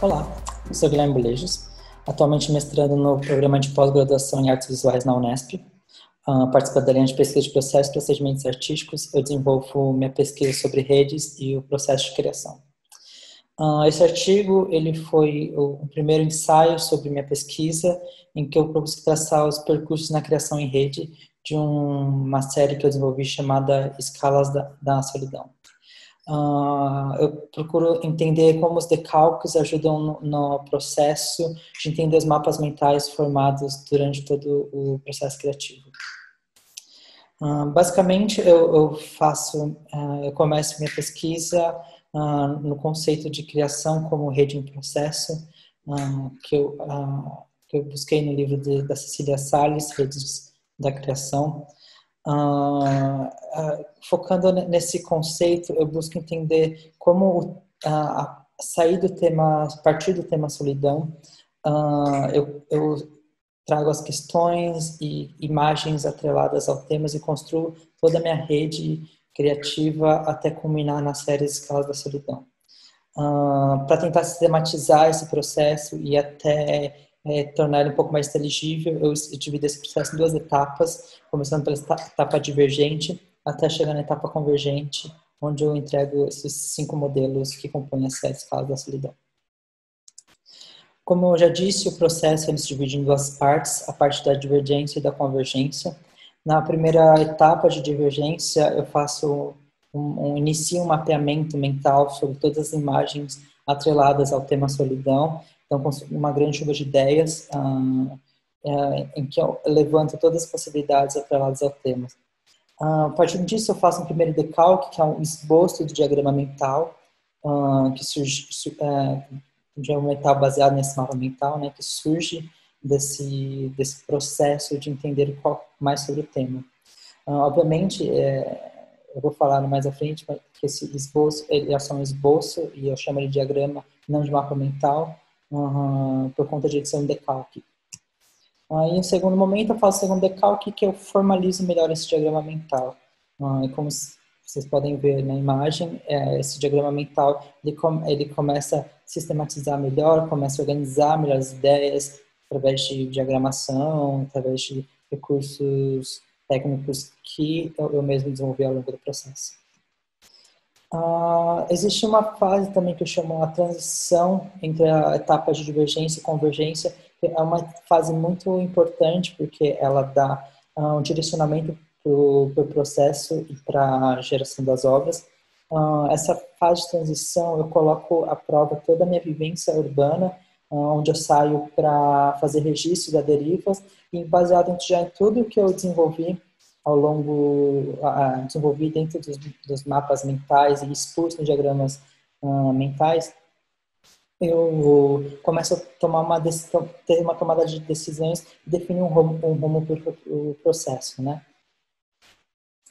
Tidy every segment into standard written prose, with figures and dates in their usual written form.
Olá, eu sou Guilherme Bolejos, atualmente mestrando no programa de pós-graduação em Artes Visuais na Unesp. Participando da linha de pesquisa de processos e procedimentos artísticos, eu desenvolvo minha pesquisa sobre redes e o processo de criação. Esse artigo ele foi o primeiro ensaio sobre minha pesquisa, em que eu busquei traçar os percursos na criação em rede de uma série que eu desenvolvi chamada Escalas da Solidão. Eu procuro entender como os decalques ajudam no processo de entender os mapas mentais formados durante todo o processo criativo. Basicamente, eu começo minha pesquisa no conceito de criação como rede em processo, que eu busquei no livro da Cecília Salles, Redes da Criação. Focando nesse conceito, eu busco entender como sair do tema, a partir do tema solidão, eu trago as questões e imagens atreladas ao tema e construo toda a minha rede criativa até culminar na série Escalas da Solidão. Para tentar sistematizar esse processo e até tornar ele um pouco mais inteligível, eu divido esse processo em duas etapas, começando pela etapa divergente até chegar na etapa convergente, onde eu entrego esses 5 modelos que compõem a série Escalas da Solidão. Como eu já disse, o processo ele se divide em duas partes, a parte da divergência e da convergência. Na primeira etapa de divergência, eu faço inicio um mapeamento mental sobre todas as imagens atreladas ao tema solidão, então com uma grande chuva de ideias, em que eu levanto todas as possibilidades atreladas ao tema. A partir disso, eu faço um primeiro decalque, que é um esboço do diagrama mental, que surge de um mental baseado nesse mapa mental, né, que surge desse processo de entender mais sobre o tema. Obviamente, eu vou falar mais à frente, mas que esse esboço, ele é só um esboço, e eu chamo ele de diagrama, não de mapa mental, por conta de ser um decalque. Aí, em segundo momento, eu faço o segundo decalque, que eu formalizo melhor esse diagrama mental. E como vocês podem ver na imagem, esse diagrama mental, ele começa a sistematizar melhor, começa a organizar melhor as ideias, através de diagramação, através de recursos técnicos que eu mesmo desenvolvi ao longo do processo. Existe uma fase também que eu chamo a transição entre a etapa de divergência e convergência, que é uma fase muito importante porque ela dá um direcionamento para o processo e para a geração das obras. Essa fase de transição eu coloco à prova toda a minha vivência urbana, onde eu saio para fazer registro das derivas e baseado já em tudo que eu desenvolvi ao longo, desenvolvi dentro dos mapas mentais e expus nos diagramas mentais, eu começo a tomar uma decisão, ter uma tomada de decisões e definir um rumo para o processo, né?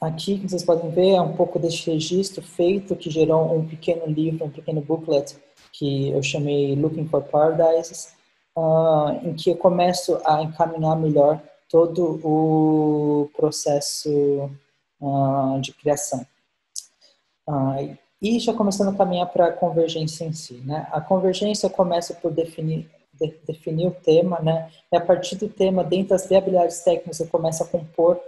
Aqui, como vocês podem ver, é um pouco desse registro feito que gerou um pequeno livro, um pequeno booklet que eu chamei Looking for Paradises, em que eu começo a encaminhar melhor todo o processo de criação. E já começando a caminhar para a convergência em si, né? A convergência começa por definir o tema, né? E a partir do tema, dentro das viabilidades técnicas, eu começo a compor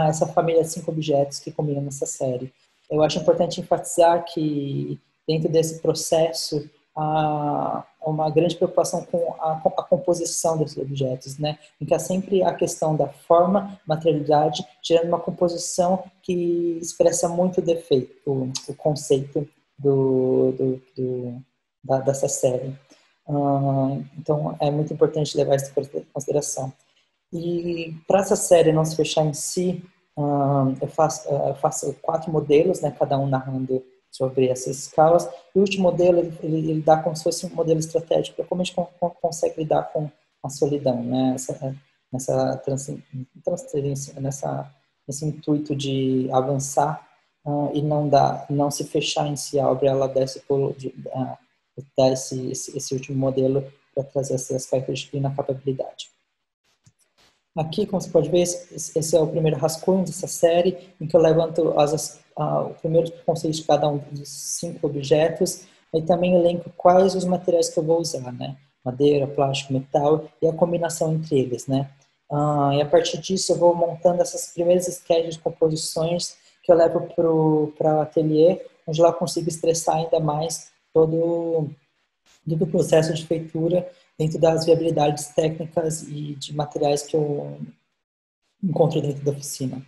essa família de 5 objetos que combinam nessa série. Eu acho importante enfatizar que dentro desse processo há uma grande preocupação com a composição desses objetos, né? Em que há sempre a questão da forma, materialidade, gerando uma composição que expressa muito o conceito dessa série. Então, é muito importante levar isso em consideração. E para essa série não se fechar em si, eu faço 4 modelos, né, cada um narrando sobre essas escalas. E o último modelo, ele dá como se fosse um modelo estratégico para como a gente consegue lidar com a solidão, né, nesse intuito de avançar e não se fechar em si a obra, ela dá esse último modelo para trazer essas características de inacababilidade. Aqui, como você pode ver, esse é o primeiro rascunho dessa série, em que eu levanto o primeiro conceito de cada um dos 5 objetos, e também elenco quais os materiais que eu vou usar, né? Madeira, plástico, metal e a combinação entre eles, né? E a partir disso eu vou montando essas primeiras sketches de composições que eu levo para o ateliê, onde lá eu consigo estressar ainda mais todo o processo de feitura dentro das viabilidades técnicas e de materiais que eu encontro dentro da oficina.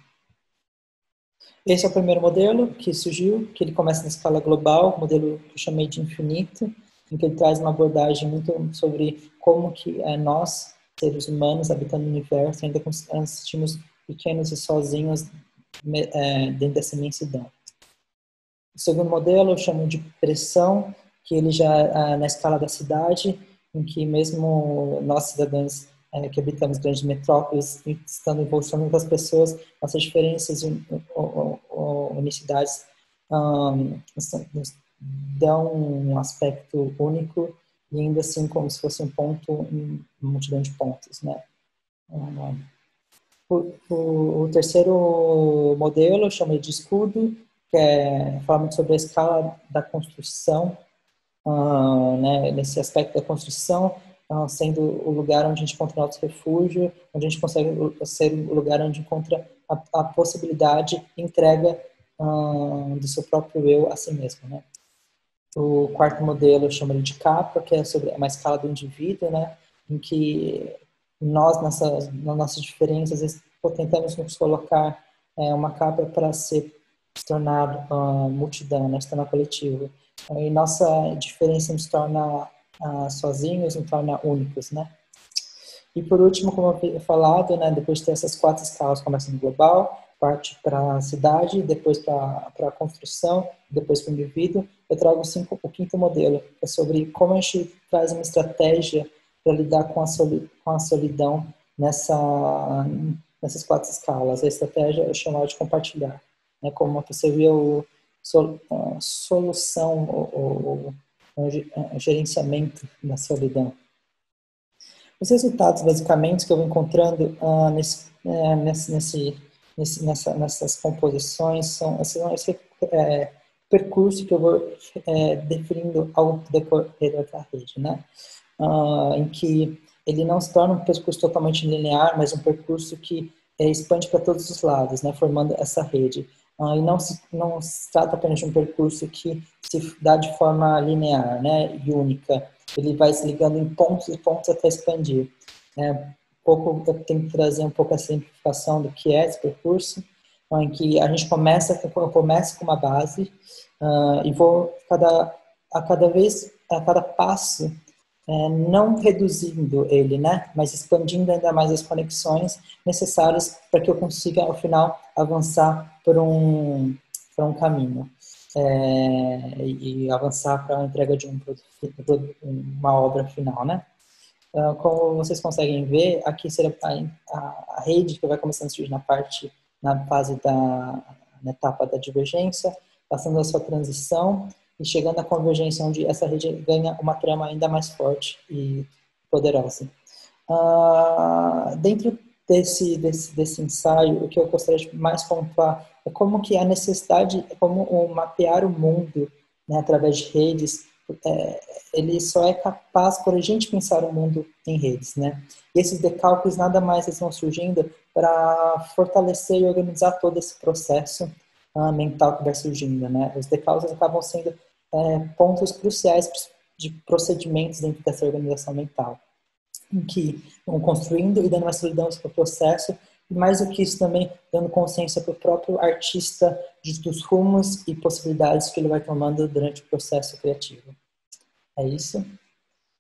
Esse é o primeiro modelo que surgiu, que ele começa na escala global, modelo que eu chamei de infinito, em que ele traz uma abordagem muito sobre como que nós, seres humanos, habitando o universo, ainda nos sentimos pequenos e sozinhos dentro dessa imensidão. O segundo modelo eu chamo de pressão, que ele já é na escala da cidade, em que mesmo nós cidadãos que habitamos grandes metrópoles, estando envolvidos com as pessoas, nossas diferenças e unicidades nos dão um aspecto único e ainda assim como se fosse um ponto em uma multidão de pontos, né? O terceiro modelo eu chamei de escudo, que fala muito sobre a escala da construção, né, nesse aspecto da construção, sendo o lugar onde a gente encontra nosso refúgio, onde a gente consegue ser o lugar onde encontra a possibilidade e entrega do seu próprio eu a si mesmo, né? O quarto modelo eu chamo de capa, que é sobre uma escala do indivíduo, né, em que nós, nas nossas diferenças, às vezes, tentamos nos colocar uma capa para se tornar multidão, né, se tornar coletivo. E nossa diferença nos torna sozinhos, nos torna únicos, né? E por último, como eu havia falado, né, depois de ter essas 4 escalas, começa no global, parte para a cidade, depois para a construção, depois para o indivíduo, eu trago o quinto modelo, que é sobre como a gente traz uma estratégia para lidar com a solidão nessas 4 escalas. A estratégia eu chamo de compartilhar, né, como uma possível solução ou gerenciamento da solidão. Os resultados, basicamente, que eu vou encontrando nessas composições são esse percurso que eu vou definindo ao decorrer da rede, né? Em que ele não se torna um percurso totalmente linear, mas um percurso que expande para todos os lados, né? Formando essa rede. E não se trata apenas de um percurso que se dá de forma linear, né? E única. Ele vai se ligando em pontos e pontos até expandir. Eu tenho que trazer um pouco a simplificação do que é esse percurso, em que a gente começa com uma base e vou a cada passo não reduzindo ele, né, mas expandindo ainda mais as conexões necessárias para que eu consiga ao final avançar por um caminho e avançar para a entrega de uma obra final, né? Como vocês conseguem ver, aqui será a rede que vai começando a surgir na fase na etapa da divergência, passando a sua transição e chegando à convergência, onde essa rede ganha uma trama ainda mais forte e poderosa. Dentro desse ensaio, o que eu gostaria de mais pontuar é como que a necessidade, como o mapear o mundo, né, através de redes, ele só é capaz por a gente pensar o mundo em redes, né? E esses decálculos nada mais estão surgindo para fortalecer e organizar todo esse processo mental que vai surgindo, né? Os decálculos acabam sendo pontos cruciais de procedimentos dentro dessa organização mental, em que vão construindo e dando uma solidão para o processo, e mais do que isso também, dando consciência para o próprio artista dos rumos e possibilidades que ele vai tomando durante o processo criativo. É isso.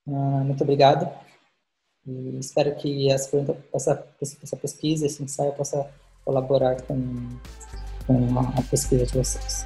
Muito obrigado. E espero que essa pesquisa, esse ensaio possa colaborar com a pesquisa de vocês.